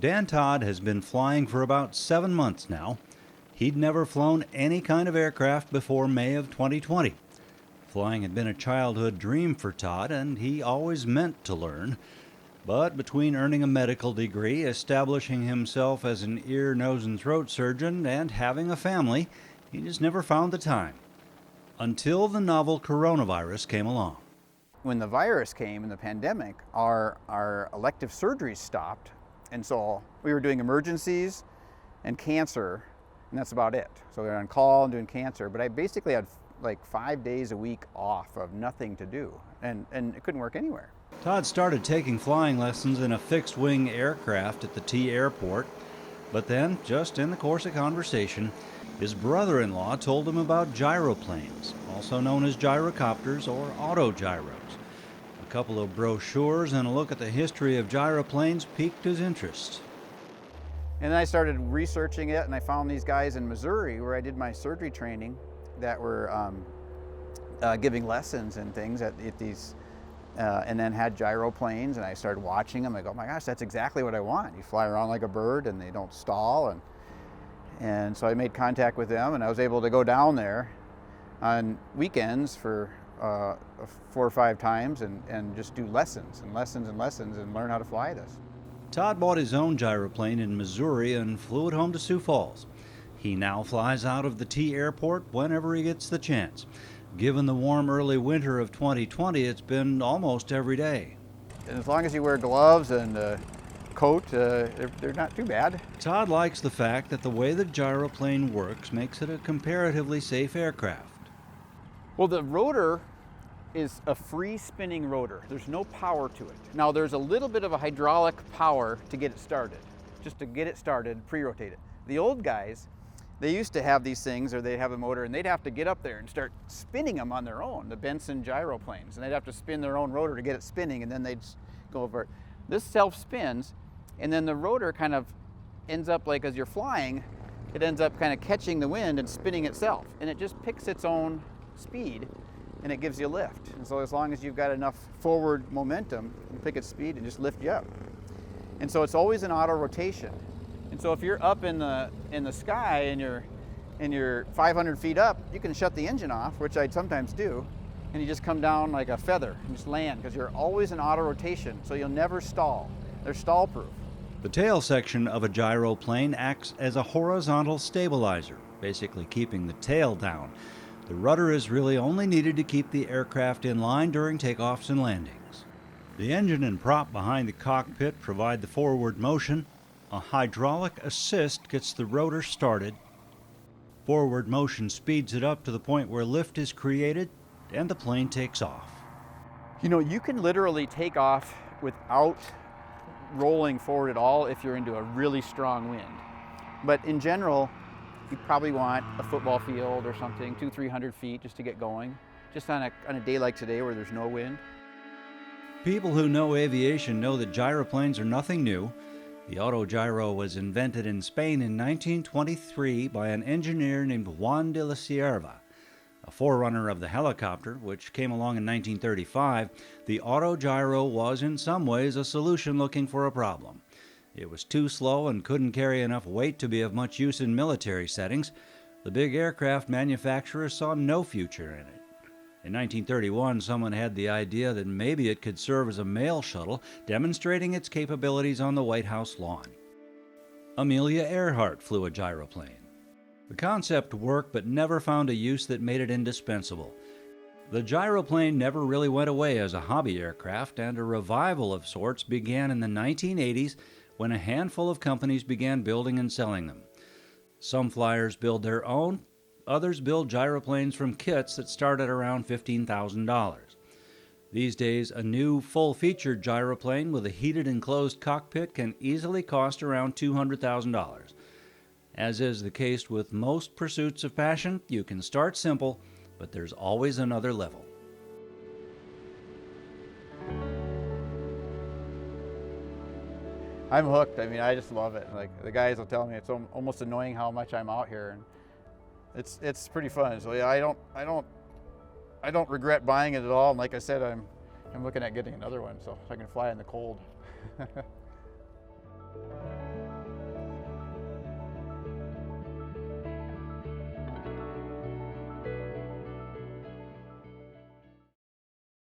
Dan Todd has been flying for about 7 months now. He'd never flown any kind of aircraft before May of 2020. Flying had been a childhood dream for Todd, and he always meant to learn. But between earning a medical degree, establishing himself as an ear, nose, and throat surgeon, and having a family, he just never found the time. Until the novel coronavirus came along. When the virus came in the pandemic, our elective surgeries stopped. And so we were doing emergencies and cancer, and that's about it. So we were on call and doing cancer, but I basically had like 5 days a week off of nothing to do, and it couldn't work anywhere. Todd started taking flying lessons in a fixed-wing aircraft at the T airport, but then, just in the course of conversation, his brother-in-law told him about gyroplanes, also known as gyrocopters or autogyros. A couple of brochures and a look at the history of gyroplanes piqued his interest. And then I started researching it, and I found these guys in Missouri where I did my surgery training that were giving lessons and things at these, and then had gyroplanes, and I started watching them. I go, oh my gosh, that's exactly what I want. You fly around like a bird and they don't stall. And so I made contact with them, and I was able to go down there on weekends for 4 or 5 times and just do lessons and learn how to fly this. Todd bought his own gyroplane in Missouri and flew it home to Sioux Falls. He now flies out of the T airport whenever he gets the chance. Given the warm early winter of 2020, it's been almost every day. And as long as you wear gloves and a coat, they're not too bad. Todd likes the fact that the way the gyroplane works makes it a comparatively safe aircraft. Well, the rotor is a free spinning rotor. There's no power to it. Now there's a little bit of a hydraulic power to get it started, just to get it started, pre-rotate it. The old guys, they used to have these things, or they'd have a motor and they'd have to get up there and start spinning them on their own, the Benson gyroplanes, and they'd have to spin their own rotor to get it spinning, and then they'd go over it. This self-spins, and then the rotor kind of ends up like, as you're flying, it ends up kind of catching the wind and spinning itself, and it just picks its own speed, and it gives you lift. And so as long as you've got enough forward momentum, you pick its speed and just lift you up. And so it's always an auto rotation. And so if you're up in the sky and you're 500 feet up, you can shut the engine off, which I sometimes do, and you just come down like a feather and just land, because you're always in auto rotation, so you'll never stall. They're stall proof. The tail section of a gyroplane acts as a horizontal stabilizer, basically keeping the tail down. The rudder is really only needed to keep the aircraft in line during takeoffs and landings. The engine and prop behind the cockpit provide the forward motion. A hydraulic assist gets the rotor started. Forward motion speeds it up to the point where lift is created, and the plane takes off. You know, you can literally take off without rolling forward at all if you're into a really strong wind. But in general, you probably want a football field or something, 200-300 feet just to get going, just on a day like today where there's no wind. People who know aviation know that gyroplanes are nothing new. The autogyro was invented in Spain in 1923 by an engineer named Juan de la Cierva. A forerunner of the helicopter, which came along in 1935, the autogyro was in some ways a solution looking for a problem. It was too slow and couldn't carry enough weight to be of much use in military settings. The big aircraft manufacturers saw no future in it. In 1931, someone had the idea that maybe it could serve as a mail shuttle, demonstrating its capabilities on the White House lawn. Amelia Earhart flew a gyroplane. The concept worked, but never found a use that made it indispensable. The gyroplane never really went away as a hobby aircraft, and a revival of sorts began in the 1980s when a handful of companies began building and selling them. Some flyers build their own, others build gyroplanes from kits that start at around $15,000. These days, a new full-featured gyroplane with a heated enclosed cockpit can easily cost around $200,000. As is the case with most pursuits of passion, you can start simple, but there's always another level. I'm hooked. I mean, I just love it. Like, the guys will tell me it's almost annoying how much I'm out here, and it's pretty fun. So yeah, I don't regret buying it at all. And like I said, I'm looking at getting another one so I can fly in the cold.